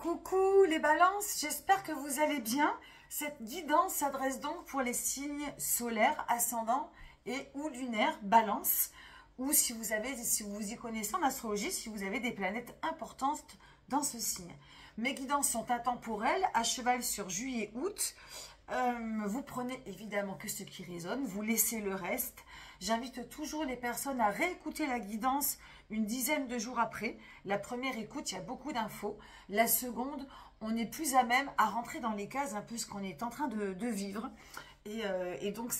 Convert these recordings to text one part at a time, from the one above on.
Coucou les balances, j'espère que vous allez bien. Cette guidance s'adresse donc pour les signes solaires, ascendants et ou lunaires, balance, ou si vous y connaissez en astrologie, si vous avez des planètes importantes dans ce signe. Mes guidances sont intemporelles, à cheval sur juillet-août. Vous prenez évidemment que ce qui résonne, vous laissez le reste. J'invite toujours les personnes à réécouter la guidance une dizaine de jours après. La première écoute, il y a beaucoup d'infos. La seconde, on est plus à même à rentrer dans les cases un peu ce qu'on est en train de vivre. Et donc,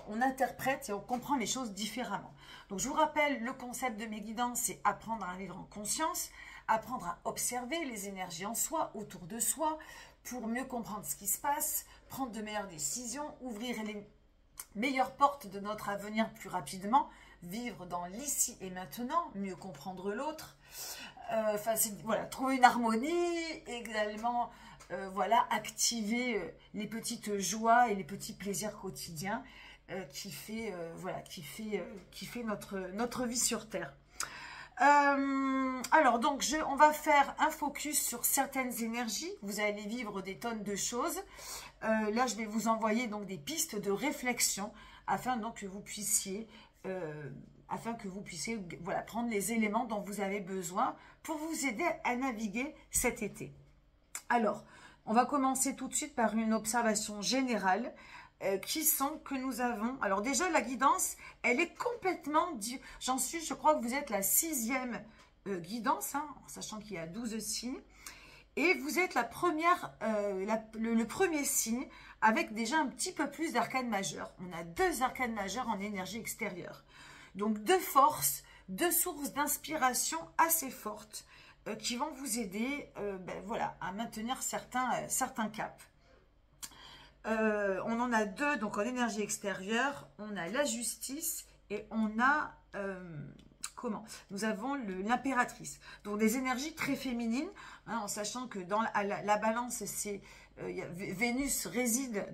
on interprète et on comprend les choses différemment. Donc, je vous rappelle, le concept de mes guidances, c'est apprendre à vivre en conscience, apprendre à observer les énergies en soi, autour de soi, pour mieux comprendre ce qui se passe, prendre de meilleures décisions, ouvrir les meilleures portes de notre avenir plus rapidement, vivre dans l'ici et maintenant, mieux comprendre l'autre, voilà, trouver une harmonie, également voilà, activer les petites joies et les petits plaisirs quotidiens qui fait notre vie sur Terre. Alors donc on va faire un focus sur certaines énergies. Vous allez vivre des tonnes de choses. Là je vais vous envoyer donc des pistes de réflexion afin donc que vous puissiez voilà, prendre les éléments dont vous avez besoin pour vous aider à naviguer cet été. Alors on va commencer tout de suite par une observation générale. Qui sont que nous avons. Alors déjà, la guidance, elle est complètement... je crois que vous êtes la 6e guidance, hein, en sachant qu'il y a 12 signes. Et vous êtes la première, le premier signe, avec déjà un petit peu plus d'arcanes majeures. On a 2 arcanes majeures en énergie extérieure. Donc 2 forces, 2 sources d'inspiration assez fortes qui vont vous aider voilà, à maintenir certains caps. On en a 2 donc en énergie extérieure, on a la justice et on a nous avons l'impératrice, donc des énergies très féminines, hein, en sachant que dans la balance, c'est Vénus réside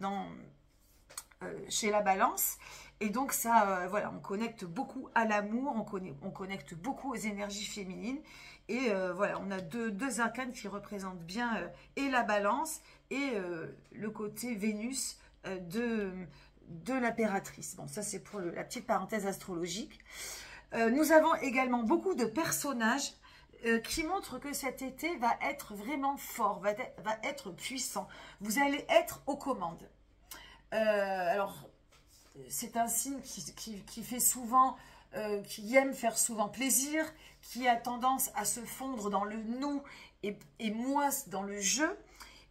chez la balance, et donc ça voilà, on connecte beaucoup à l'amour, on connecte beaucoup aux énergies féminines, et voilà, on a deux arcanes qui représentent bien et la balance et le côté Vénus de l'impératrice. Bon, ça c'est pour la petite parenthèse astrologique. Nous avons également beaucoup de personnages qui montrent que cet été va être vraiment fort, va être puissant. Vous allez être aux commandes. Alors, c'est un signe qui fait souvent, qui aime faire souvent plaisir, qui a tendance à se fondre dans le nous et moins dans le je.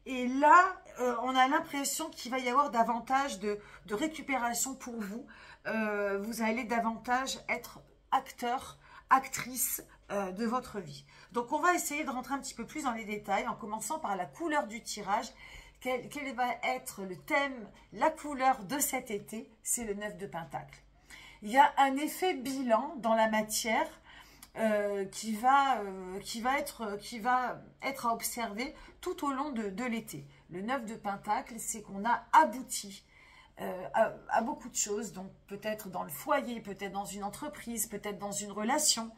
Et là, on a l'impression qu'il va y avoir davantage de récupération pour vous. Vous allez davantage être acteur, actrice de votre vie. Donc, on va essayer de rentrer un petit peu plus dans les détails en commençant par la couleur du tirage. Quel va être le thème, la couleur de cet été? C'est le 9 de Pentacle. Il y a un effet bilan dans la matière qui va être à observer tout au long de l'été. Le 9 de Pentacle, c'est qu'on a abouti à beaucoup de choses, donc peut-être dans le foyer, peut-être dans une entreprise, peut-être dans une relation.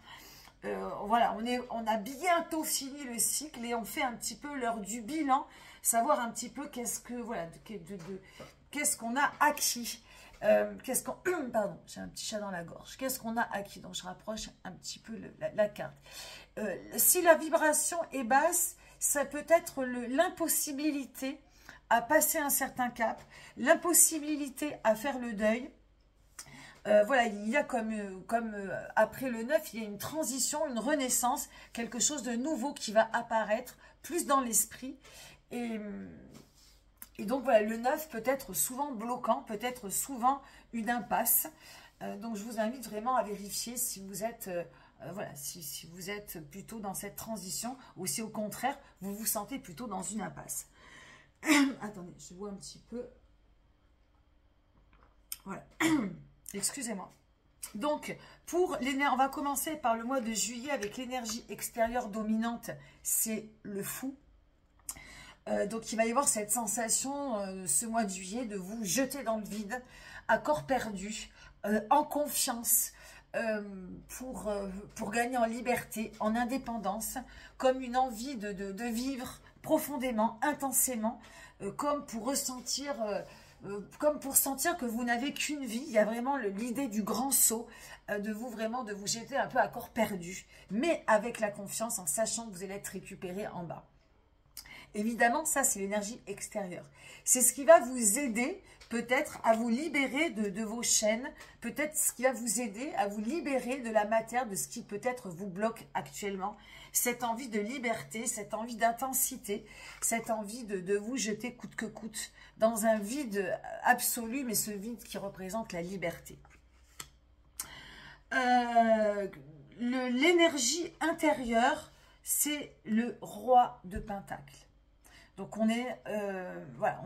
Voilà, on a bientôt fini le cycle et on fait un petit peu l'heure du bilan, savoir un petit peu qu'est-ce qu'on a acquis. Pardon, j'ai un petit chat dans la gorge. Qu'est-ce qu'on a acquis? Donc, je rapproche un petit peu la carte. Si la vibration est basse, ça peut être l'impossibilité à passer un certain cap, l'impossibilité à faire le deuil. Voilà, il y a comme après le 9, il y a une transition, une renaissance, quelque chose de nouveau qui va apparaître plus dans l'esprit. Et donc, voilà, le 9 peut être souvent bloquant, peut être souvent une impasse. Donc, je vous invite vraiment à vérifier si vous êtes, voilà, si vous êtes plutôt dans cette transition ou si au contraire, vous vous sentez plutôt dans une impasse. Attendez, je vois un petit peu. Voilà. Excusez-moi. Donc, on va commencer par le mois de juillet avec l'énergie extérieure dominante, c'est le fou. Donc, il va y avoir cette sensation, ce mois de juillet, de vous jeter dans le vide, à corps perdu, en confiance, pour gagner en liberté, en indépendance, comme une envie de vivre profondément, intensément, comme pour ressentir, comme pour sentir que vous n'avez qu'une vie. Il y a vraiment l'idée du grand saut, de vous jeter un peu à corps perdu, mais avec la confiance, en sachant que vous allez être récupéré en bas. Évidemment, ça, c'est l'énergie extérieure. C'est ce qui va vous aider peut-être à vous libérer de vos chaînes, peut-être ce qui va vous aider à vous libérer de la matière, de ce qui peut-être vous bloque actuellement. Cette envie de liberté, cette envie d'intensité, cette envie de vous jeter coûte que coûte dans un vide absolu, mais ce vide qui représente la liberté. L'énergie intérieure, c'est le roi de Pentacles. Donc on est, voilà,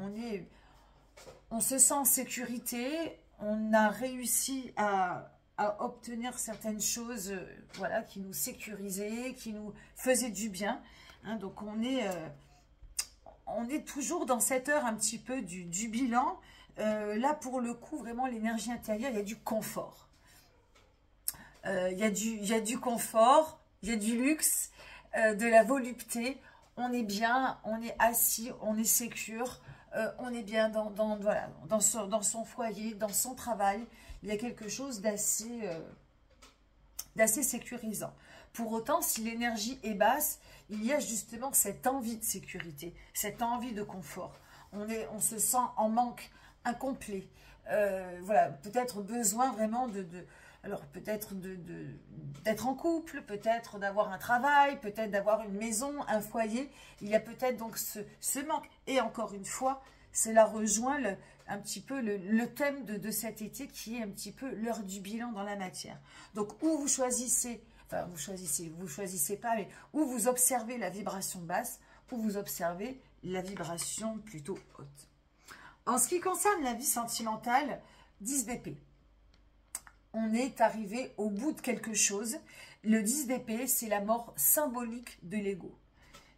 on se sent en sécurité, on a réussi à obtenir certaines choses, voilà, qui nous sécurisaient, qui nous faisaient du bien. Hein, donc on est toujours dans cette heure un petit peu du bilan. Là pour le coup, vraiment l'énergie intérieure, il y a du confort. Il y a du confort, il y a du luxe, de la volupté. On est bien, on est assis, on est sécure, on est bien voilà, dans son foyer, dans son travail. Il y a quelque chose d'assez sécurisant. Pour autant, si l'énergie est basse, il y a justement cette envie de sécurité, cette envie de confort. On se sent en manque, incomplet. Voilà, peut-être besoin vraiment alors peut-être d'être en couple, peut-être d'avoir un travail, peut-être d'avoir une maison, un foyer. Il y a peut-être donc ce manque. Et encore une fois, cela rejoint un petit peu le thème de cet été qui est un petit peu l'heure du bilan dans la matière. Donc où vous choisissez, enfin vous choisissez pas, mais où vous observez la vibration basse, où vous observez la vibration plutôt haute. En ce qui concerne la vie sentimentale, 10 d'épée. On est arrivé au bout de quelque chose. Le 10 d'épée, c'est la mort symbolique de l'ego.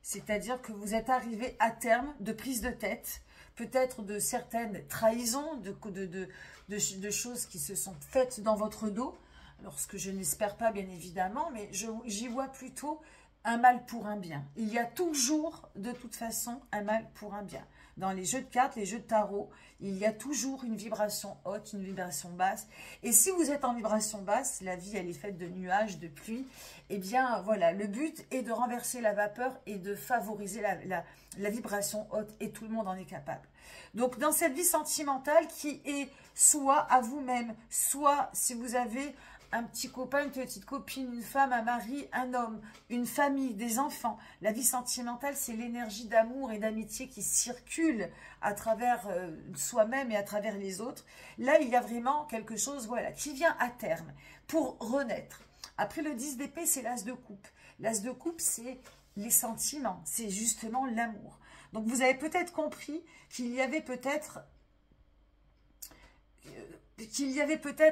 C'est-à-dire que vous êtes arrivé à terme de prise de tête, peut-être de certaines trahisons, de choses qui se sont faites dans votre dos. Alors, ce que je n'espère pas, bien évidemment, mais j'y vois plutôt un mal pour un bien. Il y a toujours, de toute façon, un mal pour un bien. Dans les jeux de cartes, les jeux de tarot, il y a toujours une vibration haute, une vibration basse. Et si vous êtes en vibration basse, la vie, elle est faite de nuages, de pluie. Eh bien, voilà, le but est de renverser la vapeur et de favoriser la vibration haute. Et tout le monde en est capable. Donc, dans cette vie sentimentale qui est soit à vous-même, soit si vous avez un petit copain, une petite copine, une femme, un mari, un homme, une famille, des enfants. La vie sentimentale, c'est l'énergie d'amour et d'amitié qui circule à travers soi-même et à travers les autres. Là, il y a vraiment quelque chose, voilà, qui vient à terme pour renaître. Après, le 10 d'épée, c'est l'as de coupe. L'as de coupe, c'est les sentiments, c'est justement l'amour. Donc, vous avez peut-être compris qu'il y avait peut-être,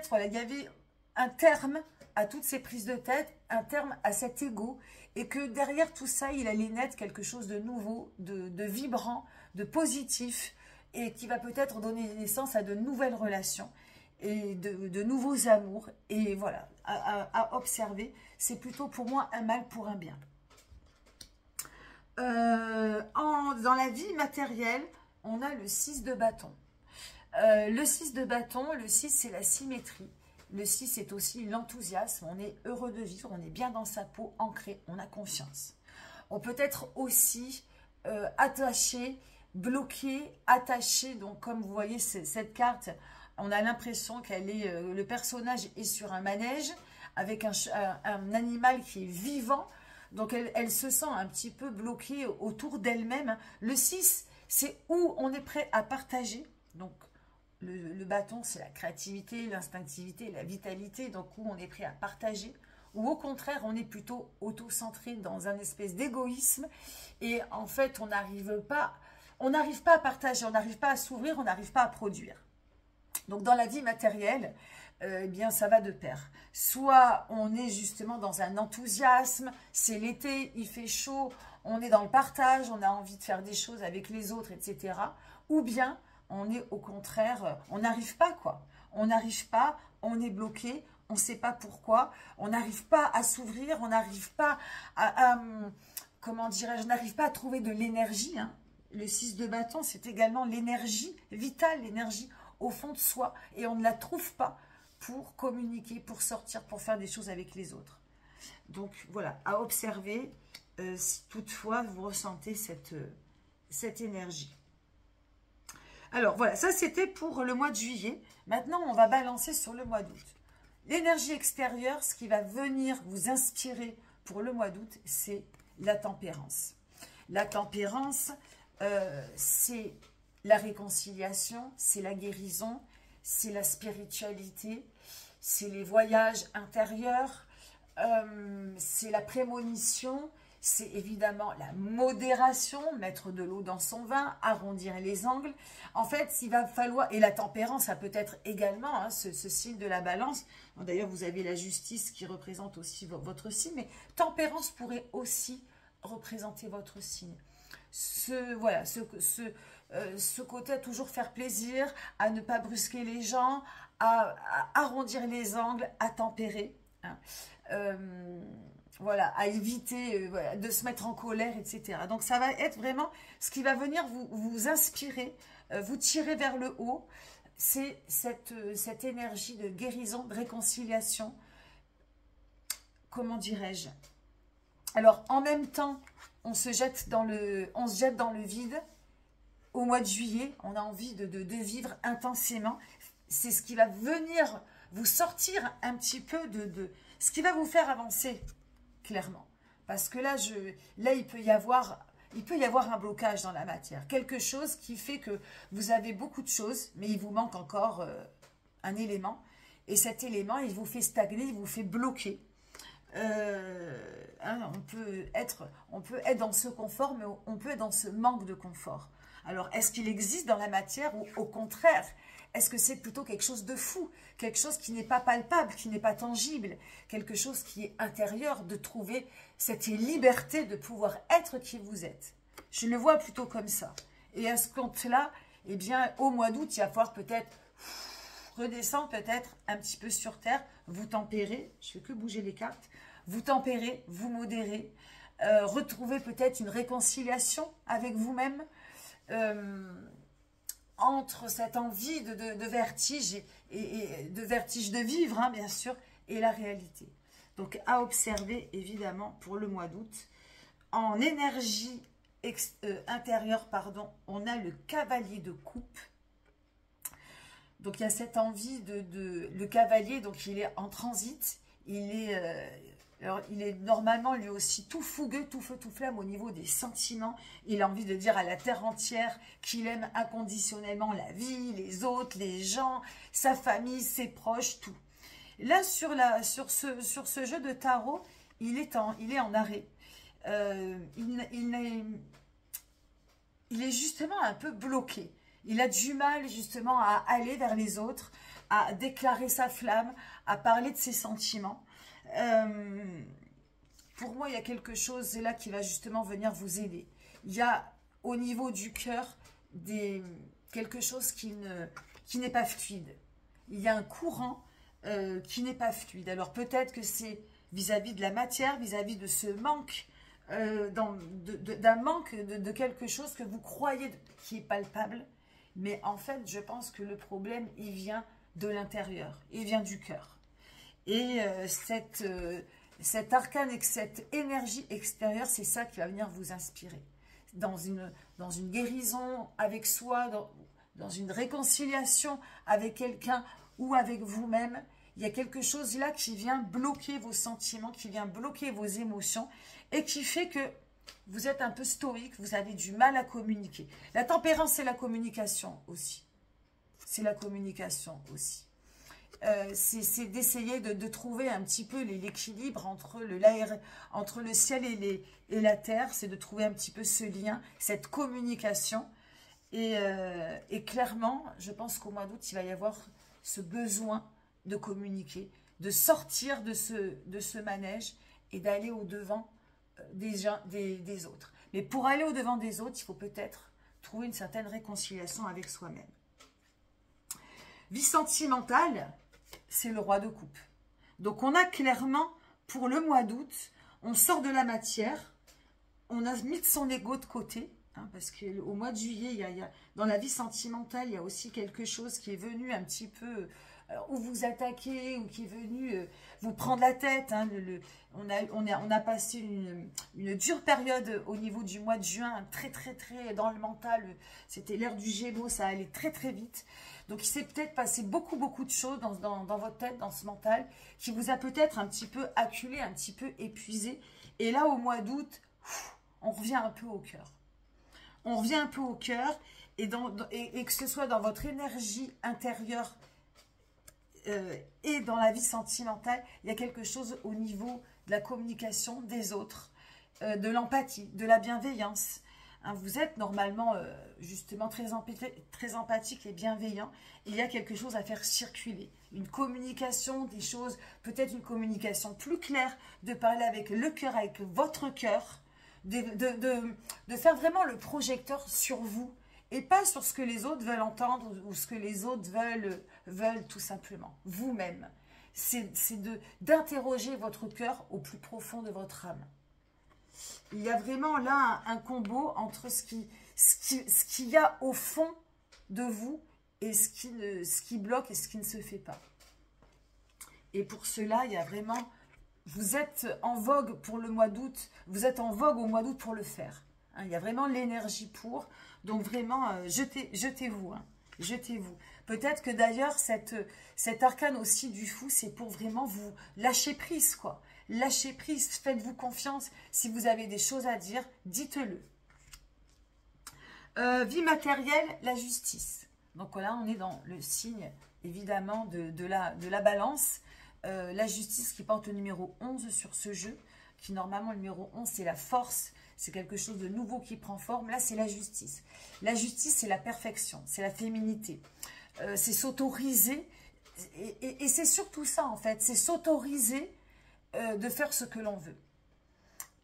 voilà, il y avait un terme à toutes ces prises de tête, un terme à cet ego, et que derrière tout ça, il allait naître quelque chose de nouveau, de vibrant, de positif, et qui va peut-être donner naissance à de nouvelles relations, et de nouveaux amours, et voilà, à observer. C'est plutôt pour moi un mal pour un bien. Dans la vie matérielle, on a le 6 de bâton. Le 6 de bâton, le 6 c'est la symétrie. Le 6, c'est aussi l'enthousiasme. On est heureux de vivre, on est bien dans sa peau, ancré, on a confiance. On peut être aussi attaché, bloqué, attaché. Donc, comme vous voyez cette carte, on a l'impression qu'elle est, le personnage est sur un manège avec un animal qui est vivant. Donc, elle se sent un petit peu bloquée autour d'elle-même. Le 6, c'est où on est prêt à partager. Donc, le bâton, c'est la créativité, l'instinctivité, la vitalité, donc où on est prêt à partager, ou au contraire, on est plutôt auto-centré dans un espèce d'égoïsme, et en fait, on n'arrive pas à partager, on n'arrive pas à s'ouvrir, on n'arrive pas à produire. Donc, dans la vie matérielle, eh bien, ça va de pair. Soit on est justement dans un enthousiasme, c'est l'été, il fait chaud, on est dans le partage, on a envie de faire des choses avec les autres, etc. Ou bien, on est au contraire, on n'arrive pas quoi. On n'arrive pas, on est bloqué, on ne sait pas pourquoi, on n'arrive pas à s'ouvrir, on n'arrive pas comment dirais-je, on n'arrive pas à trouver de l'énergie, hein. Le 6 de bâton, c'est également l'énergie vitale, l'énergie au fond de soi, et on ne la trouve pas pour communiquer, pour sortir, pour faire des choses avec les autres. Donc voilà, à observer si toutefois vous ressentez cette énergie. Alors voilà, ça c'était pour le mois de juillet. Maintenant, on va balancer sur le mois d'août. L'énergie extérieure, ce qui va venir vous inspirer pour le mois d'août, c'est la tempérance. La tempérance, c'est la réconciliation, c'est la guérison, c'est la spiritualité, c'est les voyages intérieurs, c'est la prémonition, c'est évidemment la modération, mettre de l'eau dans son vin, arrondir les angles. En fait, il va falloir, et la tempérance, ça peut être également hein, ce signe de la balance. D'ailleurs, vous avez la justice qui représente aussi votre signe, mais tempérance pourrait aussi représenter votre signe. Voilà, ce côté à toujours faire plaisir, à ne pas brusquer les gens, à arrondir les angles, à tempérer. Hein. Voilà, à éviter voilà, de se mettre en colère, etc. Donc, ça va être vraiment ce qui va venir vous inspirer, vous tirer vers le haut. C'est cette énergie de guérison, de réconciliation. Comment dirais-je? Alors, en même temps, on se jette dans le vide. Au mois de juillet, on a envie de vivre intensément. C'est ce qui va venir vous sortir un petit peu de ce qui va vous faire avancer, clairement. Parce que là, il peut y avoir un blocage dans la matière. Quelque chose qui fait que vous avez beaucoup de choses, mais il vous manque encore un élément. Et cet élément, il vous fait stagner, il vous fait bloquer. Hein, on peut être dans ce confort, mais on peut être dans ce manque de confort. Alors, est-ce qu'il existe dans la matière ou au contraire, est-ce que c'est plutôt quelque chose de fou, quelque chose qui n'est pas palpable, qui n'est pas tangible, quelque chose qui est intérieur, de trouver cette liberté de pouvoir être qui vous êtes? Je le vois plutôt comme ça. Et à ce compte-là, eh bien, au mois d'août, il va falloir peut-être redescendre peut-être un petit peu sur terre, vous tempérer, je fais que bouger les cartes, vous tempérer, vous modérer, retrouver peut-être une réconciliation avec vous-même, entre cette envie de vertige et de vertige de vivre, hein, bien sûr, et la réalité. Donc, à observer, évidemment, pour le mois d'août. En énergie intérieure, pardon, on a le cavalier de coupe. Donc, il y a cette envie le cavalier, donc il est en transit. Alors, il est normalement lui aussi tout fougueux, tout feu, tout flamme au niveau des sentiments. Il a envie de dire à la terre entière qu'il aime inconditionnellement la vie, les autres, les gens, sa famille, ses proches, tout. Là, sur ce jeu de tarot, il est en arrêt. Il est justement un peu bloqué. Il a du mal justement à aller vers les autres, à déclarer sa flamme, à parler de ses sentiments. Pour moi, il y a quelque chose là qui va justement venir vous aider. Il y a au niveau du cœur quelque chose qui n'est pas fluide. Il y a un courant qui n'est pas fluide. Alors peut-être que c'est vis-à-vis de la matière, vis-à-vis de ce manque, d'un manque de quelque chose que vous croyez qui est palpable. Mais en fait, je pense que le problème, il vient de l'intérieur, il vient du cœur. Et cet arcane et cette énergie extérieure, c'est ça qui va venir vous inspirer. Dans une guérison avec soi, dans une réconciliation avec quelqu'un ou avec vous-même, il y a quelque chose là qui vient bloquer vos sentiments, qui vient bloquer vos émotions et qui fait que vous êtes un peu stoïque, vous avez du mal à communiquer. La tempérance, c'est la communication aussi. C'est la communication aussi. C'est d'essayer de trouver un petit peu l'équilibre entre le ciel et la terre. C'est de trouver un petit peu ce lien, cette communication. Et clairement, je pense qu'au mois d'août, il va y avoir ce besoin de communiquer, de sortir de ce manège et d'aller au-devant des autres. Mais pour aller au-devant des autres, il faut peut-être trouver une certaine réconciliation avec soi-même. Vie sentimentale, c'est le roi de coupe. Donc, on a clairement, pour le mois d'août, on sort de la matière, on a mis son ego de côté, hein, parce qu'au mois de juillet, dans la vie sentimentale, il y a aussi quelque chose qui est venu un petit peu, ou vous attaquer, ou qui est venu vous prendre la tête. Hein, on a passé une dure période au niveau du mois de juin, très dans le mental. C'était l'ère du Gémeaux, ça allait très vite. Donc, il s'est peut-être passé beaucoup de choses dans votre tête, dans ce mental, qui vous a peut-être un petit peu acculé, un petit peu épuisé. Et là, au mois d'août, on revient un peu au cœur. On revient un peu au cœur, et que ce soit dans votre énergie intérieure et dans la vie sentimentale, il y a quelque chose au niveau de la communication des autres, de l'empathie, de la bienveillance. Hein, vous êtes normalement justement très empathique et bienveillant. Il y a quelque chose à faire circuler. Une communication, des choses, peut-être une communication plus claire, de parler avec le cœur, avec votre cœur, de faire vraiment le projecteur sur vous et pas sur ce que les autres veulent entendre ou ce que les autres veulent tout simplement. Vous-même. C'est d'interroger votre cœur au plus profond de votre âme. Il y a vraiment là un combo entre ce qu'il y a au fond de vous et ce qui bloque et ce qui ne se fait pas. Et pour cela, il y a vraiment... Vous êtes en vogue pour le mois d'août, vous êtes en vogue au mois d'août pour le faire. Hein, il y a vraiment l'énergie pour. Donc vraiment, jetez-vous. Hein, jetez-vous. Peut-être que d'ailleurs, cet arcane aussi du fou, c'est pour vraiment vous lâcher prise, quoi. Lâchez prise, faites-vous confiance. Si vous avez des choses à dire, dites-le. Vie matérielle, la justice. Donc là, on est dans le signe, évidemment, de la balance. La justice qui porte le numéro 11 sur ce jeu, qui normalement, le numéro 11, c'est la force, c'est quelque chose de nouveau qui prend forme. Là, c'est la justice. La justice, c'est la perfection, c'est la féminité. C'est s'autoriser, et c'est surtout ça, en fait, c'est s'autoriser de faire ce que l'on veut.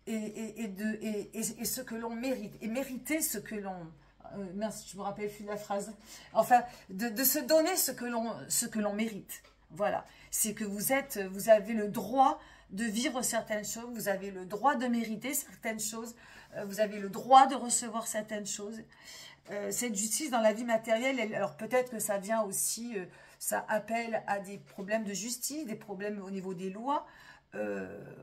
Et ce que l'on mérite. Et mériter ce que l'on... mince, je me rappelle plus de la phrase. Enfin, de se donner ce que l'on mérite. Voilà. C'est que vous avez le droit de vivre certaines choses. Vous avez le droit de mériter certaines choses. Vous avez le droit de recevoir certaines choses. Cette justice dans la vie matérielle, alors peut-être que ça vient aussi... ça appelle à des problèmes de justice, des problèmes au niveau des lois.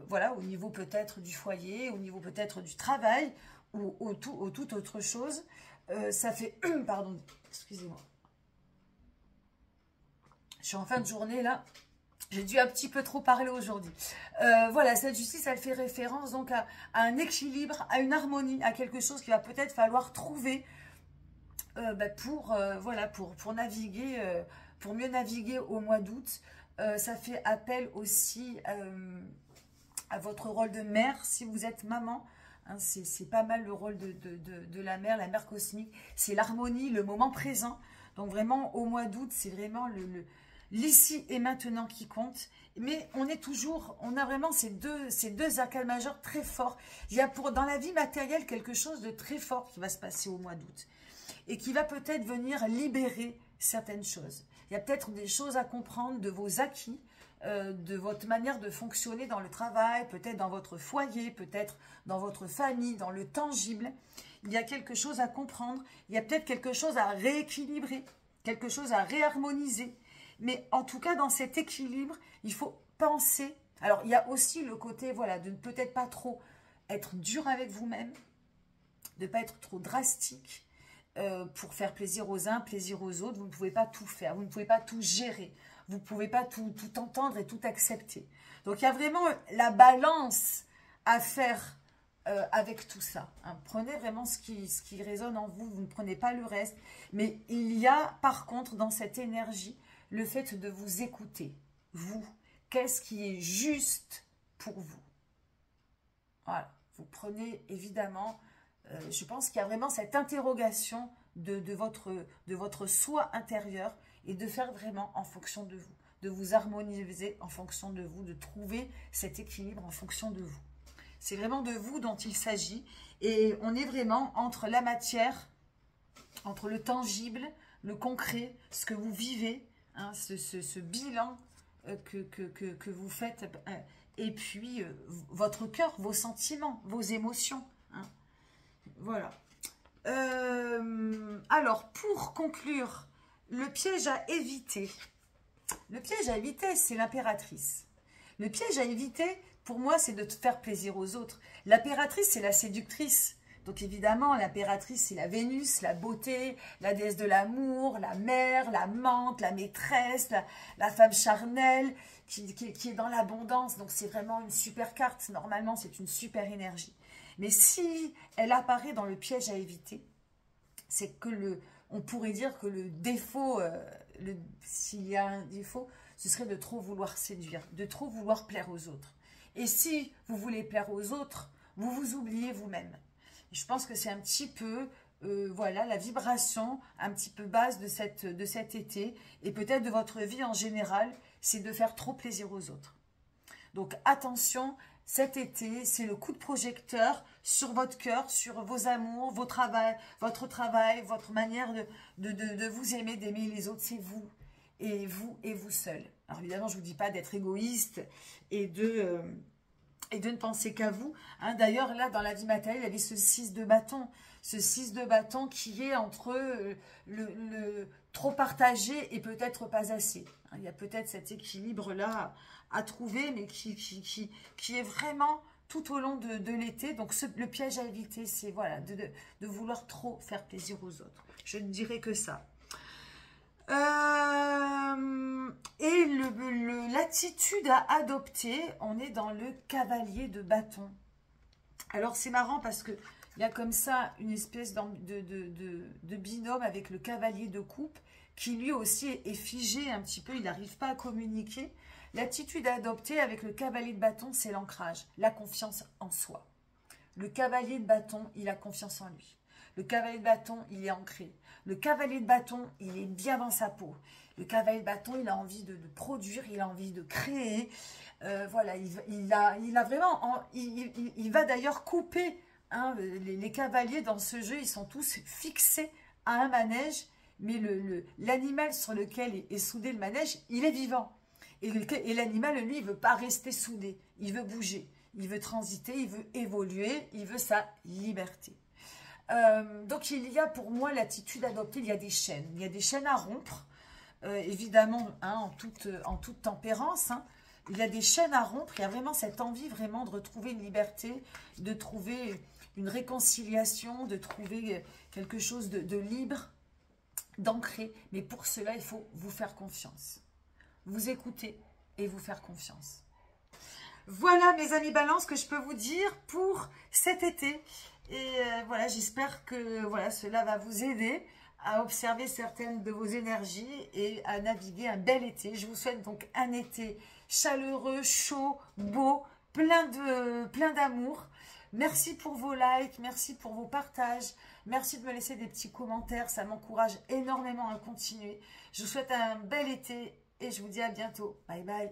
Voilà, au niveau peut-être du foyer, au niveau peut-être du travail, ou toute autre chose. Ça fait... pardon, excusez-moi. Je suis en fin de journée, là. J'ai dû un petit peu trop parler aujourd'hui. Voilà, cette justice, elle fait référence donc à un équilibre, à une harmonie, à quelque chose qu'il va peut-être falloir trouver pour naviguer, pour mieux naviguer au mois d'août. Ça fait appel aussi à votre rôle de mère, si vous êtes maman. Hein, c'est pas mal le rôle de la mère cosmique. C'est l'harmonie, le moment présent. Donc vraiment, au mois d'août, c'est vraiment l'ici et maintenant qui compte. Mais on a vraiment ces deux arcanes majeures très forts. Il y a dans la vie matérielle quelque chose de très fort qui va se passer au mois d'août. Et qui va peut-être venir libérer certaines choses. Il y a peut-être des choses à comprendre de vos acquis, de votre manière de fonctionner dans le travail, peut-être dans votre foyer, peut-être dans votre famille, dans le tangible. Il y a quelque chose à comprendre, il y a peut-être quelque chose à rééquilibrer, quelque chose à réharmoniser. Mais en tout cas, dans cet équilibre, il faut penser... Alors, il y a aussi le côté, voilà, de ne peut-être pas trop être dur avec vous-même, de ne pas être trop drastique, pour faire plaisir aux uns, plaisir aux autres. Vous ne pouvez pas tout faire, vous ne pouvez pas tout gérer, vous ne pouvez pas tout entendre et tout accepter. Donc, il y a vraiment la balance à faire avec tout ça. Hein. Prenez vraiment ce qui résonne en vous, vous ne prenez pas le reste. Mais il y a, par contre, dans cette énergie, le fait de vous écouter. Vous, qu'est-ce qui est juste pour vous? Voilà, vous prenez évidemment... je pense qu'il y a vraiment cette interrogation de votre soi intérieur et de faire vraiment en fonction de vous, de vous harmoniser en fonction de vous, de trouver cet équilibre en fonction de vous. C'est vraiment de vous dont il s'agit et on est vraiment entre la matière, entre le tangible, le concret, ce que vous vivez, hein, ce bilan que vous faites. Et puis, votre cœur, vos sentiments, vos émotions. Hein. Voilà. Alors, pour conclure, le piège à éviter. Le piège à éviter, c'est l'impératrice. Le piège à éviter, pour moi, c'est de te faire plaisir aux autres. L'impératrice, c'est la séductrice. Donc évidemment, l'impératrice, c'est la Vénus, la beauté, la déesse de l'amour, la mère, l'amante, la maîtresse, la femme charnelle qui est dans l'abondance. Donc c'est vraiment une super carte. Normalement, c'est une super énergie. Mais si elle apparaît dans le piège à éviter, c'est que on pourrait dire que le défaut, s'il y a un défaut, ce serait de trop vouloir séduire, de trop vouloir plaire aux autres. Et si vous voulez plaire aux autres, vous vous oubliez vous-même. Je pense que c'est un petit peu, voilà, la vibration un petit peu basse de cet été et peut-être de votre vie en général, c'est de faire trop plaisir aux autres. Donc attention, cet été, c'est le coup de projecteur sur votre cœur, sur vos amours, votre travail, votre manière de vous aimer, d'aimer les autres, c'est vous et vous seul. Alors évidemment, je ne vous dis pas d'être égoïste et de ne penser qu'à vous. Hein, d'ailleurs, là, dans la vie matérielle, il y avait ce 6 de bâton. Ce 6 de bâton qui est entre le trop partagé et peut-être pas assez. Hein, il y a peut-être cet équilibre-là à trouver, mais qui est vraiment tout au long de l'été. Donc, le piège à éviter, c'est voilà, de vouloir trop faire plaisir aux autres. Je ne dirais que ça. Et l'attitude à adopter, on est dans le cavalier de bâton. Alors c'est marrant parce que il y a comme ça une espèce de binôme avec le cavalier de coupe qui lui aussi est figé un petit peu, il n'arrive pas à communiquer. L'attitude à adopter avec le cavalier de bâton, c'est l'ancrage, la confiance en soi. Le cavalier de bâton, il a confiance en lui. Le cavalier de bâton, il est ancré. Le cavalier de bâton, il est bien dans sa peau. Le cavalier de bâton, il a envie de produire, il a envie de créer. Voilà, il a vraiment... Il va d'ailleurs couper. Hein, les cavaliers dans ce jeu, ils sont tous fixés à un manège. Mais l'animal sur lequel est soudé le manège, il est vivant. Et l'animal, lui, il ne veut pas rester soudé. Il veut bouger. Il veut transiter, il veut évoluer, il veut sa liberté. Donc il y a pour moi l'attitude adoptée, il y a des chaînes à rompre, évidemment hein, en toute tempérance, hein. Il y a des chaînes à rompre, il y a vraiment cette envie vraiment de retrouver une liberté, de trouver une réconciliation, de trouver quelque chose de libre, d'ancré, mais pour cela il faut vous faire confiance, vous écouter et vous faire confiance. Voilà mes amis Balance que je peux vous dire pour cet été. Et voilà, j'espère que voilà, cela va vous aider à observer certaines de vos énergies et à naviguer un bel été. Je vous souhaite donc un été chaleureux, chaud, beau, plein d'amour. Merci pour vos likes, merci pour vos partages, merci de me laisser des petits commentaires, ça m'encourage énormément à continuer. Je vous souhaite un bel été et je vous dis à bientôt. Bye bye.